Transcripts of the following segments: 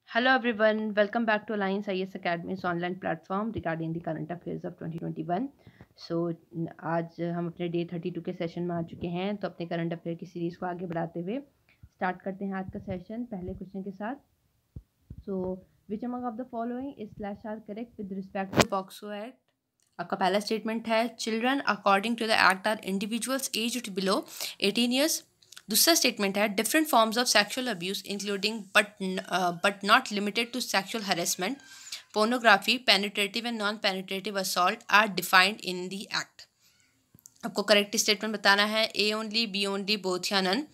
Hello everyone, welcome back to Alliance IS Academy's online platform regarding the current affairs of 2021. So आज हम अपने day 32 के session में आ चुके हैं, तो अपने करंट अफेयर की सीरीज़ को आगे बढ़ाते हुए स्टार्ट करते हैं आज का सेशन पहले क्वेश्चन के साथ. So which among of the following is slash are correct with respect to POCSO act. आपका पहला स्टेटमेंट है children according to the act are individuals aged below 18 years. दूसरा स्टेटमेंट है different forms of sexual abuse including but not limited to sexual harassment, pornography, penetrative and non penetrative assault are defined in the act. आपको correct statement बताना है A only, B only, both या none.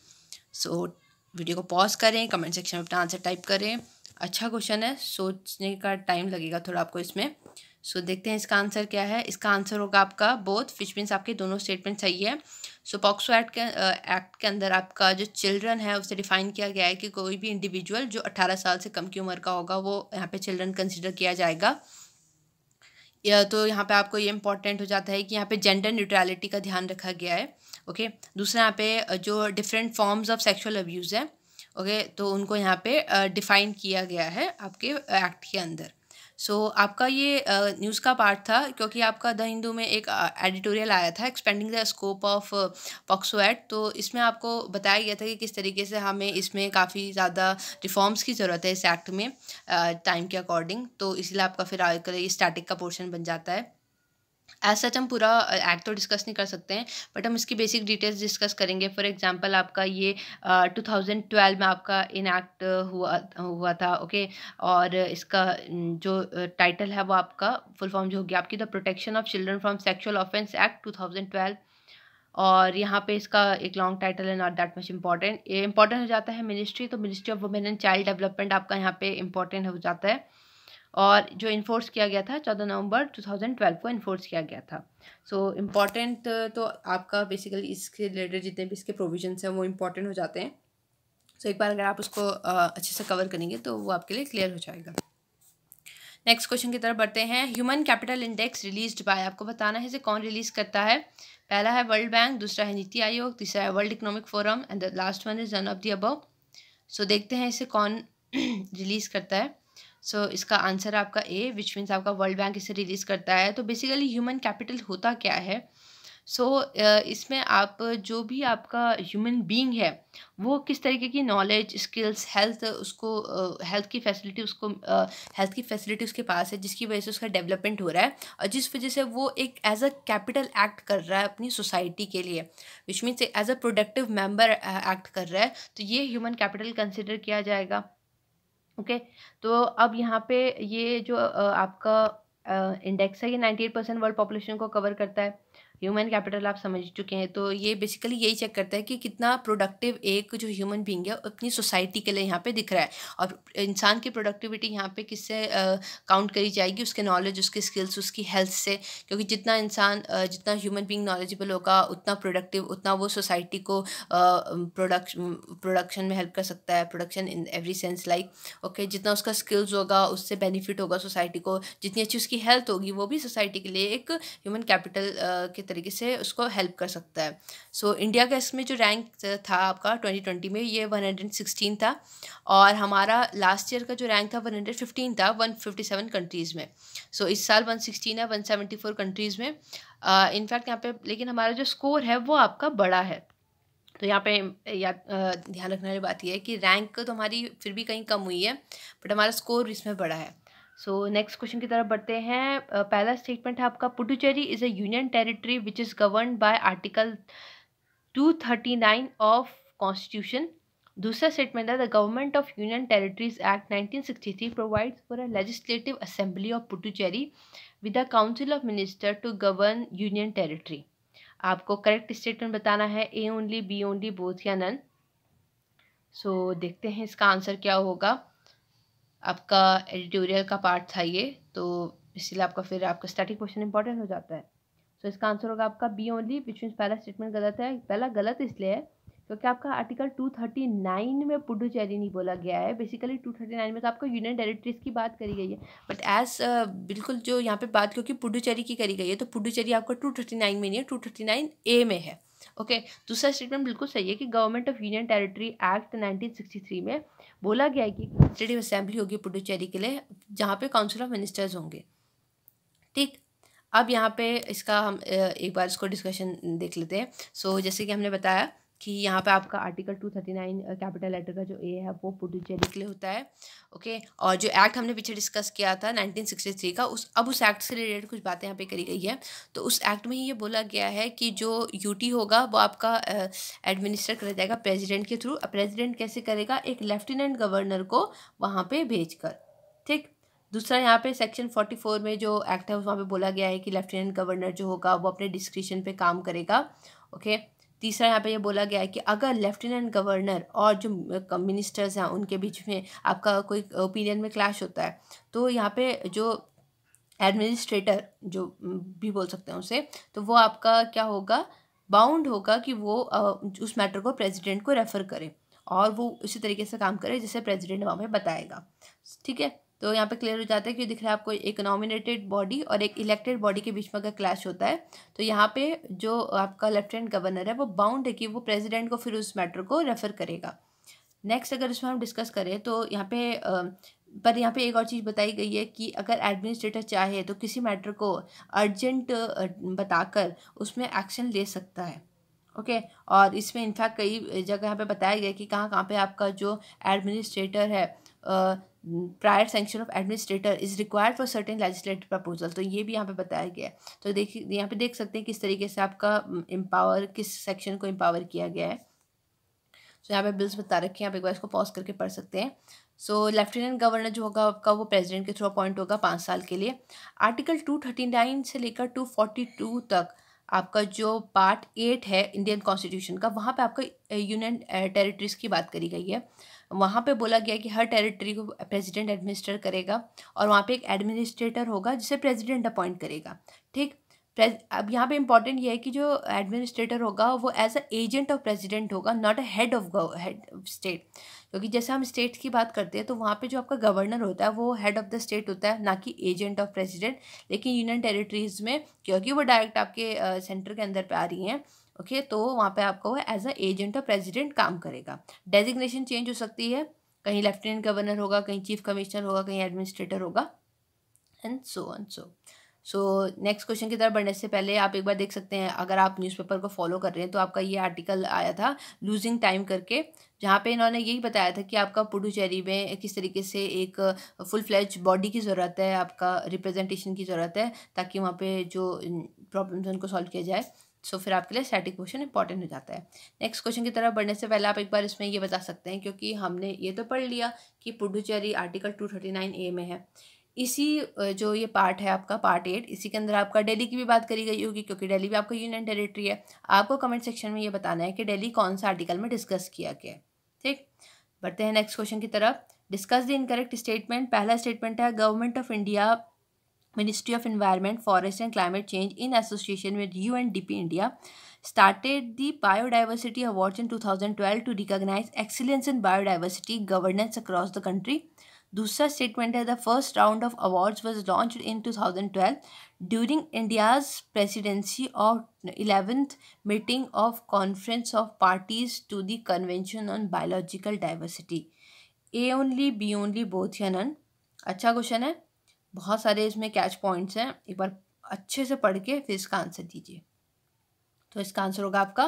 So video को pause करें, comment section में अपना answer type करें. अच्छा क्वेश्चन है, सोचने का टाइम लगेगा थोड़ा आपको इसमें. सो देखते हैं इसका आंसर क्या है. इसका आंसर होगा आपका बोथ, विच मीन्स आपके दोनों स्टेटमेंट सही है. सो पॉक्सो एक्ट के अंदर आपका जो चिल्ड्रन है उसे डिफाइन किया गया है कि कोई भी इंडिविजुअल जो 18 साल से कम की उम्र का होगा वो यहाँ पे चिल्ड्रन कंसिडर किया जाएगा. या तो यहाँ पे आपको ये इंपॉर्टेंट हो जाता है कि यहाँ पे जेंडर न्यूट्रलिटी का ध्यान रखा गया है. ओके. दूसरा यहाँ पे जो different forms of sexual abuse है, ओके, तो उनको यहाँ पे डिफाइन किया गया है आपके एक्ट के अंदर. सो आपका ये न्यूज़ का पार्ट था क्योंकि आपका द हिंदू में एक एडिटोरियल आया था expanding the scope of POCSO act. तो इसमें आपको बताया गया था कि किस तरीके से हमें इसमें काफ़ी ज़्यादा रिफॉर्म्स की ज़रूरत है इस एक्ट में टाइम के अकॉर्डिंग. तो इसलिए आपका फिर आगे ये स्टैटिक का पोर्शन बन जाता है. एज सच हम पूरा एक्ट तो डिस्कस नहीं कर सकते हैं, बट हम इसकी बेसिक डिटेल्स डिस्कस करेंगे. फॉर एग्जांपल आपका ये 2012 में आपका इनएक्ट हुआ था. ओके. और इसका जो टाइटल है वो आपका फुल फॉर्म जो होगी आपकी the protection of children from sexual offence act 2012. और यहाँ पे इसका एक लॉन्ग टाइटल है, नॉट दैट मच इम्पॉर्टेंट. ये इंपॉर्टेंट हो जाता है मिनिस्ट्री, तो ministry of women and child development आपका यहाँ पे इंपॉर्टेंट हो जाता है. और जो इन्फोर्स किया गया था 14 नवंबर 2012 को इन्फोर्स किया गया था. सो इम्पॉर्टेंट तो आपका बेसिकली इसके रिलेटेड जितने भी इसके प्रोविजंस हैं वो इम्पॉर्टेंट हो जाते हैं. सो एक बार अगर आप उसको अच्छे से कवर करेंगे तो वो आपके लिए क्लियर हो जाएगा. नेक्स्ट क्वेश्चन की तरफ बढ़ते हैं. Human capital index released by, आपको बताना है इसे कौन रिलीज करता है. पहला है वर्ल्ड बैंक, दूसरा है नीति आयोग, तीसरा है world economic forum and the last one is none of the above. So देखते हैं इसे कौन रिलीज करता है. सो इसका आंसर आपका ए, विच मीन्स आपका वर्ल्ड बैंक इसे रिलीज़ करता है. तो बेसिकली ह्यूमन कैपिटल होता क्या है. सो इसमें आप जो भी आपका ह्यूमन बीइंग है वो किस तरीके की नॉलेज, स्किल्स, हेल्थ उसको हेल्थ की फैसिलिटी उसके पास है जिसकी वजह से उसका डेवलपमेंट हो रहा है और जिस वजह से वो एक एज अ कैपिटल एक्ट कर रहा है अपनी सोसाइटी के लिए, which means as a productive member act कर रहा है. तो ये ह्यूमन कैपिटल कंसिडर किया जाएगा. ओके. तो अब यहाँ पे ये जो आपका इंडेक्स है ये 98% वर्ल्ड पॉपुलेशन को कवर करता है. ह्यूमन कैपिटल आप समझ चुके हैं. तो ये बेसिकली यही चेक करता है कि कितना प्रोडक्टिव एक जो ह्यूमन बीइंग है अपनी सोसाइटी के लिए यहाँ पे दिख रहा है. और इंसान की प्रोडक्टिविटी यहाँ पे किससे काउंट करी जाएगी, उसके नॉलेज, उसके स्किल्स, उसकी हेल्थ से. क्योंकि जितना इंसान जितना ह्यूमन बीइंग नॉलेजेबल होगा उतना प्रोडक्टिव, उतना वो सोसाइटी को प्रोडक्शन में हेल्प कर सकता है. Production in every sense like, okay, जितना उसका स्किल्स होगा उससे बेनिफिट होगा सोसाइटी को. जितनी अच्छी उसकी हेल्थ होगी वो भी सोसाइटी के लिए एक ह्यूमन कैपिटल के तरीके से उसको हेल्प कर सकता है. सो इंडिया का इसमें जो रैंक था आपका 2020 में ये 116 था. और हमारा लास्ट ईयर का जो रैंक था 115 था 157 कंट्रीज़ में. सो इस साल 116 है 174 कंट्रीज़ में. इनफैक्ट यहाँ पे लेकिन हमारा जो स्कोर है वो आपका बड़ा है. तो यहाँ पे ध्यान रखने वाली बात यह है कि रैंक तो हमारी फिर भी कहीं कम हुई है बट हमारा स्कोर इसमें बड़ा है. सो नेक्स्ट क्वेश्चन की तरफ बढ़ते हैं. पहला स्टेटमेंट है आपका Puducherry is a union territory which is governed by article 239 of constitution. दूसरा स्टेटमेंट है the government of union territories act 1963 provides for a legislative assembly of Puducherry with a council of minister to govern union territory. आपको correct statement बताना है A only, B only, both या none. So देखते हैं इसका answer क्या होगा. आपका एडिटोरियल का पार्ट था ये, तो इसलिए आपका फिर आपका स्टैटिक क्वेश्चन इंपॉर्टेंट हो जाता है. सो इसका आंसर होगा आपका बी ओनली, विच मीन्स पहला स्टेटमेंट गलत है. पहला गलत इसलिए है क्योंकि आपका आर्टिकल 239 में पुडुचेरी नहीं बोला गया है. बेसिकली 239 में तो आपका यूनियन टेरिटरीज की बात करी गई है बट एज बिल्कुल जो यहाँ पे बात क्योंकि पुडुचेरी की करी गई है तो पुडुचेरी आपका 239 में नहीं है, 239 ए में है. ओके, दूसरा स्टेटमेंट बिल्कुल सही है कि government of union territory act 1963 में बोला गया है कि लेजिस्लेटिव असेंबली होगी पुडुचेरी के लिए, जहाँ पे काउंसिल ऑफ मिनिस्टर्स होंगे। ठीक, अब यहाँ पे इसका हम एक बार इसको डिस्कशन देख लेते हैं। सो जैसे कि हमने बताया कि यहाँ पे आपका आर्टिकल 239 कैपिटल लेटर का जो ए है वो पुडुचेरी के लिए होता है। ओके, और जो एक्ट हमने पीछे डिस्कस किया था 1963 का, उस एक्ट से रिलेटेड कुछ बातें यहाँ पे करी गई है। तो उस एक्ट में ही ये बोला गया है कि जो यूटी होगा वो आपका एडमिनिस्टर करा जाएगा प्रेसिडेंट के थ्रू। प्रेसिडेंट कैसे करेगा? एक लेफ्टिनेंट गवर्नर को वहाँ पे भेजकर। ठीक, दूसरा यहाँ पे सेक्शन 44 में जो एक्ट है वहाँ पे बोला गया है कि लेफ्टिनेंट गवर्नर जो होगा वो अपने डिस्क्रिशन पे काम करेगा। ओके, तीसरा यहाँ पे ये बोला गया है कि अगर लेफ्टिनेंट गवर्नर और जो मिनिस्टर्स हैं उनके बीच में आपका कोई ओपिनियन में क्लैश होता है, तो यहाँ पे जो एडमिनिस्ट्रेटर जो भी बोल सकते हैं उसे, तो वो आपका क्या होगा, बाउंड होगा कि वो उस मैटर को प्रेसिडेंट को रेफ़र करे और वो उसी तरीके से काम करे जैसे प्रेसिडेंट वहाँ पे बताएगा। ठीक है, तो यहाँ पे क्लियर हो जाता है कि दिख रहा है आपको एक नॉमिनेटेड बॉडी और एक इलेक्टेड बॉडी के बीच में अगर क्लैश होता है तो यहाँ पे जो आपका लेफ्टिनेंट गवर्नर है वो बाउंड है कि वो प्रेसिडेंट को फिर उस मैटर को रेफ़र करेगा। नेक्स्ट अगर इसमें हम डिस्कस करें तो यहाँ पे एक और चीज़ बताई गई है कि अगर एडमिनिस्ट्रेटर चाहे तो किसी मैटर को अर्जेंट बताकर उसमें एक्शन ले सकता है। ओके, और इसमें इनफैक्ट कई जगह यहाँ पे बताया गया कि कहाँ कहाँ पे आपका जो एडमिनिस्ट्रेटर है, prior sanction of administrator is required for certain legislative proposal, तो ये भी यहाँ पे बताया गया है। तो देखिए यहाँ पे देख सकते हैं किस तरीके से आपका किस सेक्शन को एम्पावर किया गया है। सो यहाँ पे बिल्स बता रखे हैं, आप एक बार इसको पॉज करके पढ़ सकते हैं। सो लेफ्टिनेंट गवर्नर जो होगा आपका वो प्रेसिडेंट के थ्रू अपॉइंट होगा 5 साल के लिए। आर्टिकल 239 से लेकर 242 तक आपका जो पार्ट 8 है इंडियन कॉन्स्टिट्यूशन का, वहाँ पे आपका यूनियन टेरिटरीज़ की बात करी गई है। वहाँ पे बोला गया कि हर टेरिटरी को प्रेसिडेंट एडमिनिस्टर करेगा और वहाँ पे एक एडमिनिस्ट्रेटर होगा जिसे प्रेसिडेंट अपॉइंट करेगा। ठीक, अब यहाँ पे इम्पॉर्टेंट ये है कि जो एडमिनिस्ट्रेटर होगा वो as a agent of president होगा, not a head of state. क्योंकि जैसे हम स्टेट की बात करते हैं तो वहाँ पे जो आपका गवर्नर होता है वो हेड ऑफ द स्टेट होता है, ना कि एजेंट ऑफ प्रेसिडेंट। लेकिन यूनियन टेरिटरीज़ में क्योंकि वो डायरेक्ट आपके सेंटर के अंदर पे आ रही हैं, ओके, तो वहाँ पे आपको वो as a agent of president काम करेगा। डेजिग्नेशन चेंज हो सकती है, कहीं लेफ्टिनेंट गवर्नर होगा, कहीं चीफ कमिश्नर होगा, कहीं एडमिनिस्ट्रेटर होगा, एंड सो नेक्स्ट क्वेश्चन की तरफ बढ़ने से पहले आप एक बार देख सकते हैं, अगर आप न्यूज़पेपर को फॉलो कर रहे हैं तो आपका ये आर्टिकल आया था लूजिंग टाइम करके, जहाँ पे इन्होंने यही बताया था कि आपका पुडुचेरी में किस तरीके से एक फुल फ्लेज बॉडी की ज़रूरत है, आपका रिप्रेजेंटेशन की ज़रूरत है, ताकि वहाँ पे जो प्रॉब्लम्स हैं उनको सॉल्व किया जाए। सो फिर आपके लिए स्टैटिक क्वेश्चन इंपॉर्टेंट हो जाता है। नेक्स्ट क्वेश्चन की तरफ बढ़ने से पहले आप एक बार इसमें ये बता सकते हैं, क्योंकि हमने ये तो पढ़ लिया कि पुडुचेरी आर्टिकल 239A में है, इसी जो ये पार्ट है आपका पार्ट 8, इसी के अंदर आपका दिल्ली की भी बात करी गई होगी, क्योंकि दिल्ली भी आपका यूनियन टेरिटरी है। आपको कमेंट सेक्शन में ये बताना है कि दिल्ली कौन सा आर्टिकल में डिस्कस किया गया है। ठीक, बढ़ते हैं नेक्स्ट क्वेश्चन की तरफ। Discuss the incorrect statement. पहला स्टेटमेंट है government of India Ministry of Environment, Forest and Climate Change in association with UNDP India started the Biodiversity Awards in 2012 to recognize excellence in biodiversity governance across the country. दूसरा statement है the first round of awards was launched in 2012 during India's presidency of 11th meeting of conference of parties to the convention on biological diversity. A only, B only, both या none? अच्छा question है, बहुत सारे इसमें catch points हैं, एक बार अच्छे से पढ़ के फिर इसका आंसर दीजिए। तो इसका आंसर होगा आपका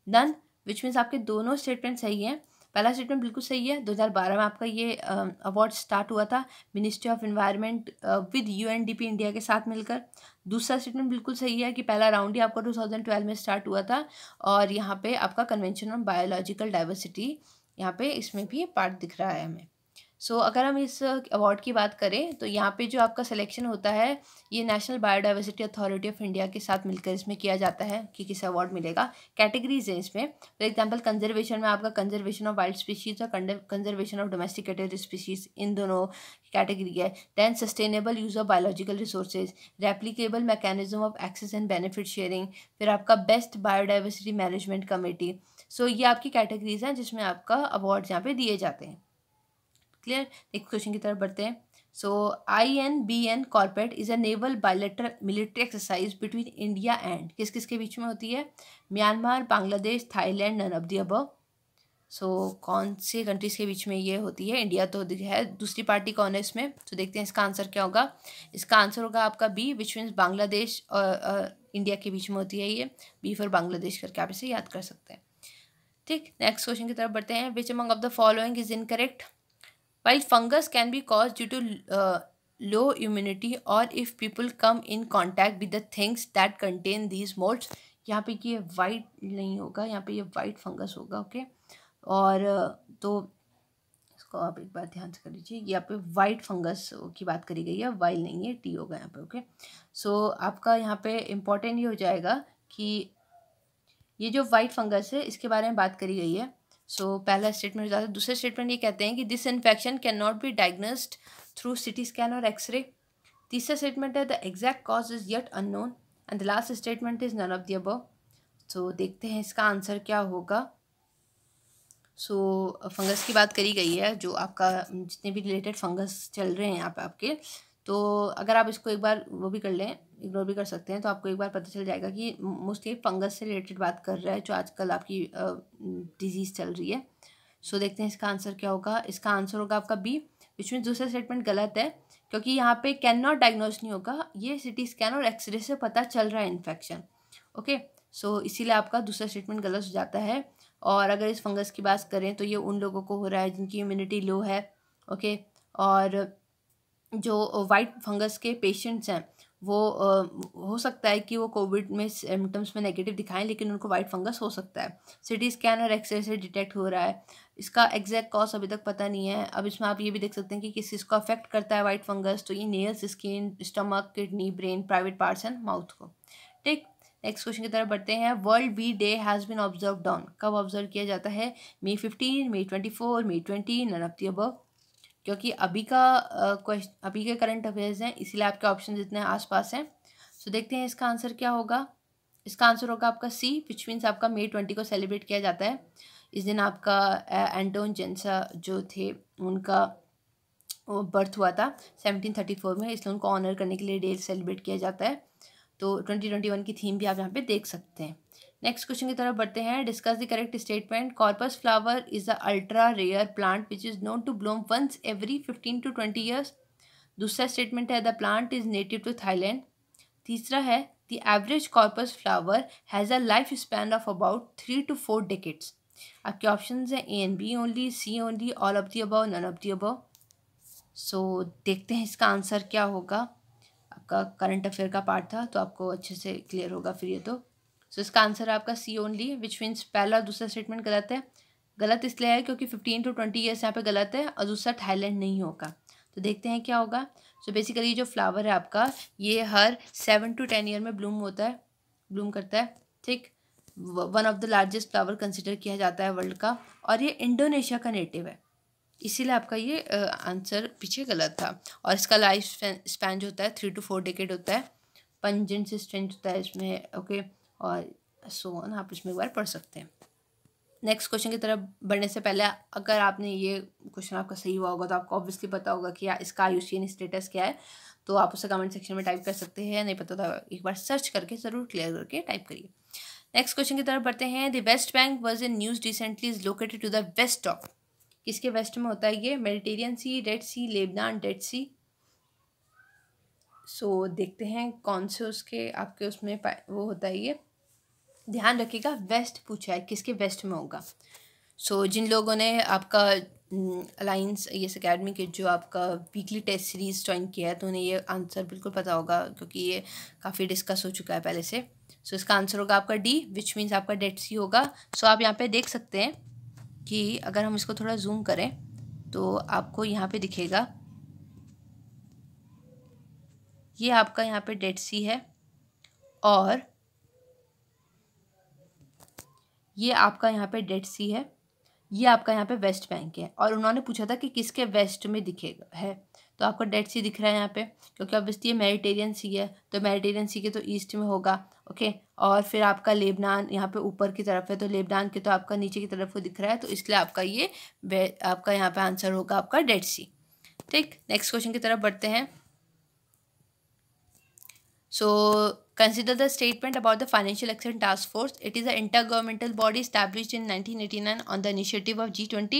नन, विच मीन्स आपके दोनों स्टेटमेंट सही हैं। पहला स्टेटमेंट बिल्कुल सही है, 2012 में आपका ये अवार्ड स्टार्ट हुआ था ministry of environment with UNDP India के साथ मिलकर। दूसरा स्टेटमेंट बिल्कुल सही है कि पहला राउंड ही आपका 2012 में स्टार्ट हुआ था, और यहाँ पे आपका कन्वेंशन ऑन बायोलॉजिकल डाइवर्सिटी यहाँ पे इसमें भी पार्ट दिख रहा है हमें। सो अगर हम इस अवार्ड की बात करें तो यहाँ पे जो आपका सिलेक्शन होता है ये national biodiversity authority of India के साथ मिलकर इसमें किया जाता है कि किसे अवार्ड मिलेगा। कैटेगरीज हैं इसमें, फॉर एग्जांपल कंजर्वेशन में आपका कंजर्वेशन ऑफ वाइल्ड स्पीशीज़ और कंजर्वेशन ऑफ डोमेस्टिकेटेड स्पीशीज़, इन दोनों कैटेगरी है। Then sustainable use of biological resources, replicable mechanism of access and benefit sharing, फिर आपका best biodiversity management committee. So ये आपकी कैटेगरीज हैं जिसमें आपका अवार्ड्स यहाँ पे दिए जाते हैं। क्लियर? नेक्स्ट क्वेश्चन की तरफ बढ़ते हैं। So INBN corporate is a naval bilateral military exercise between India and किस किस के बीच में होती है? Myanmar, Bangladesh, Thailand, none of the above. So कौन से कंट्रीज़ के बीच में ये होती है? इंडिया तो है, दूसरी पार्टी कौन है इसमें? तो देखते हैं इसका आंसर क्या होगा। इसका आंसर होगा आपका बी, विच मीन्स बांग्लादेश और इंडिया के बीच में होती है ये। बी फॉर बांग्लादेश करके आप इसे याद कर सकते हैं। ठीक, नेक्स्ट क्वेश्चन की तरफ बढ़ते हैं। विच among of the following is incorrect? While fungus can be caused due to low immunity or if people come in contact with the things that contain these molds, यहाँ पे ये वाइट नहीं होगा, यहाँ पे ये वाइट फंगस होगा। Okay, और तो इसको आप एक बार ध्यान से कर लीजिए, यहाँ पे वाइट फंगस की बात करी गई है, वाइल नहीं है, टी होगा यहाँ पे। ओके, सो आपका यहाँ पे इम्पोर्टेंट ये हो जाएगा कि ये जो वाइट फंगस है इसके बारे में बात करी गई है। सो पहला स्टेटमेंट ज़्यादा, दूसरे स्टेटमेंट ये कहते हैं कि this infection can not be diagnosed through CT scan और एक्सरे। तीसरा स्टेटमेंट है the exact cause is yet unknown and the last statement is none of the above. So देखते हैं इसका आंसर क्या होगा। सो फंगस की बात करी गई है, जो आपका जितने भी रिलेटेड फंगस चल रहे हैं यहाँ पे आपके, तो अगर आप इसको एक बार वो भी कर लें, इग्नोर भी कर सकते हैं, तो आपको एक बार पता चल जाएगा कि मोस्टली फंगस से रिलेटेड बात कर रहा है जो आजकल आपकी डिजीज़ चल रही है। सो देखते हैं इसका आंसर क्या होगा। इसका आंसर होगा आपका बी, विच मीन्स दूसरा स्टेटमेंट गलत है, क्योंकि यहाँ पे कैन नॉट डायग्नोज नहीं होगा, ये सिटी स्कैन और एक्सरे से पता चल रहा है इन्फेक्शन। ओके, सो इसीलिए आपका दूसरा स्टेटमेंट गलत हो जाता है। और अगर इस फंगस की बात करें तो ये उन लोगों को हो रहा है जिनकी इम्यूनिटी लो है। ओके, और जो वाइट फंगस के पेशेंट्स हैं वो हो सकता है कि वो कोविड में सिम्टम्स में नेगेटिव दिखाएं, लेकिन उनको वाइट फंगस हो सकता है, सिटी स्कैन और एक्सरे से डिटेक्ट हो रहा है। इसका एग्जैक्ट कॉज अभी तक पता नहीं है। अब इसमें आप ये भी देख सकते हैं कि किस चीज़ को अफेक्ट करता है वाइट फंगस, तो ये nails, skin, stomach, kidney, brain, private parts and mouth को। ठीक, नेक्स्ट क्वेश्चन की तरफ बढ़ते हैं। World bee day has been observe down, कब ऑब्जर्व किया जाता है? May 15, May 24, May 20, none of the above. क्योंकि अभी का क्वेश्चन, अभी के करंट अफेयर्स हैं, इसीलिए आपके ऑप्शन जितने आसपास हैं। सो देखते हैं इसका आंसर क्या होगा। इसका आंसर होगा आपका सी, विच मीन्स आपका May 20 को सेलिब्रेट किया जाता है। इस दिन आपका एंटोन जेंसा जो थे उनका बर्थ हुआ था 1734 में, इसलिए उनको ऑनर करने के लिए डे सेलिब्रेट किया जाता है। तो 2021 की थीम भी आप यहाँ पे देख सकते हैं। नेक्स्ट क्वेश्चन की तरफ बढ़ते हैं। Discuss the correct statement. Corpse flower is a ultra rare plant which is known to bloom once every 15 to 20 years. दूसरा स्टेटमेंट है the plant is native to Thailand. तीसरा है the average corpse flower has a life span of about 3 to 4 decades। आपके option हैं A and B only, C only, all of the above, none of the above. So देखते हैं इसका answer क्या होगा। आपका करंट अफेयर का part था तो आपको अच्छे से क्लियर होगा फिर ये तो। सो इसका आंसर है आपका सी ओनली, विच मीन्स पहला और दूसरा स्टेटमेंट गलत है। गलत इसलिए है क्योंकि 15 to 20 ईयर्स यहाँ पे गलत है, और दूसरा थाईलैंड नहीं होगा। तो देखते हैं क्या होगा। सो बेसिकली जो फ्लावर है आपका ये हर 7 to 10 ईयर में ब्लूम करता है। ठीक, one of the largest flower consider किया जाता है वर्ल्ड का, और ये इंडोनेशिया का नेटिव है, इसीलिए आपका ये आंसर पीछे गलत था। और इसका लाइफ स्पैन जो होता है 3 to 4 decade होता है। पंजेंट से स्ट्रेंथ होता है इसमें। ओके, और सो ऑन आप इसमें एक बार पढ़ सकते हैं। नेक्स्ट क्वेश्चन की तरफ बढ़ने से पहले, अगर आपने ये क्वेश्चन आपका सही हुआ होगा तो आपको ऑब्वियसली पता होगा कि इसका IUCN स्टेटस क्या है, तो आप उसे कमेंट सेक्शन में टाइप कर सकते हैं। नहीं पता तो एक बार सर्च करके ज़रूर क्लियर करके टाइप करिए। नेक्स्ट क्वेश्चन की तरफ बढ़ते हैं। The West Bank was in news recently is located to the west of, किसके वेस्ट में होता है ये? Mediterranean sea, red sea, Lebanon, dead sea. So देखते हैं कौन से उसके आपके उसमें वो होता है ये। ध्यान रखिएगा वेस्ट पूछा है, किसके वेस्ट में होगा। सो जिन लोगों ने आपका अलायंस IAS अकेडमी के जो आपका वीकली टेस्ट सीरीज़ ज्वाइन किया है तो उन्हें ये आंसर बिल्कुल पता होगा, क्योंकि ये काफ़ी डिस्कस हो चुका है पहले से। सो इसका आंसर होगा आपका डी, विच मीन्स आपका डेड सी होगा। सो आप यहाँ पे देख सकते हैं कि अगर हम इसको थोड़ा जूम करें तो आपको यहाँ पे दिखेगा, ये आपका यहाँ पे डेड सी है, और ये आपका यहाँ पे डेड सी है, ये आपका यहाँ पे वेस्ट बैंक है। और उन्होंने पूछा था कि किसके वेस्ट में दिखेगा है, तो आपको डेड सी दिख रहा है यहाँ पे, क्योंकि ऑब्वियसली ये मेडिटेरियन सी है, तो मेडिटेरियन सी के तो ईस्ट में होगा। ओके, और फिर आपका लेबनान यहाँ पे ऊपर की तरफ है, तो लेबनान के तो आपका नीचे की तरफ को दिख रहा है, तो इसलिए आपका ये आपका यहाँ पे आंसर होगा आपका डेड सी। ठीक, नेक्स्ट क्वेश्चन की तरफ बढ़ते हैं. So, consider the statement about the Financial Action Task Force. It is an intergovernmental body established in 1989 on the initiative of G20.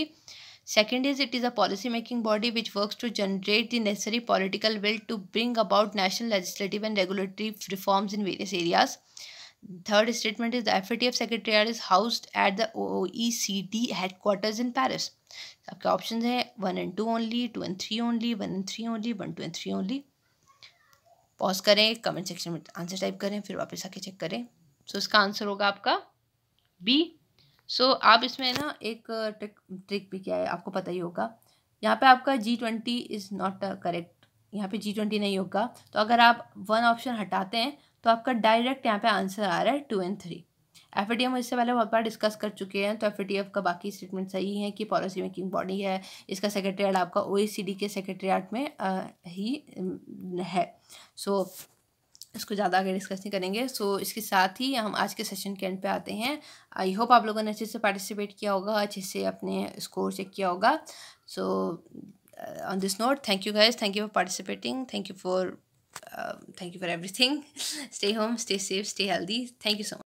Second is, it is a policy-making body which works to generate the necessary political will to bring about national legislative and regulatory reforms in various areas. Third statement is, the FATF Secretariat is housed at the OECD headquarters in Paris. आपके option हैं 1 and 2 only, 2 and 3 only, 1 and 3 only, 1, 2 and 3 only. Pause करें, comment section में answer type करें, फिर वापस आके check करें. सो इसका आंसर होगा आपका बी. सो आप इसमें ना एक ट्रिक भी क्या है आपको पता ही होगा. यहाँ पे आपका G20 इज़ नॉट करेक्ट, यहाँ पे G20 नहीं होगा. तो अगर आप 1 ऑप्शन हटाते हैं तो आपका डायरेक्ट यहाँ पे आंसर आ रहा है 2 and 3. FATF हम इससे पहले बहुत बार डिस्कस कर चुके हैं. तो FATF का बाकी स्टेटमेंट सही है कि पॉलिसी मेकिंग बॉडी है. इसका सेक्रेटरीट आपका OECD के सेक्रेटरीट में ही है. सो इसको ज़्यादा आगे डिस्कस नहीं करेंगे. सो इसके साथ ही हम आज के सेशन के एंड पे आते हैं. आई होप आप लोगों ने अच्छे से पार्टिसिपेट किया होगा, अच्छे से अपने स्कोर चेक किया होगा. So on this note, thank you guys, thank you for participating, thank you for everything. Stay home, stay safe, stay healthy. Thank you so much.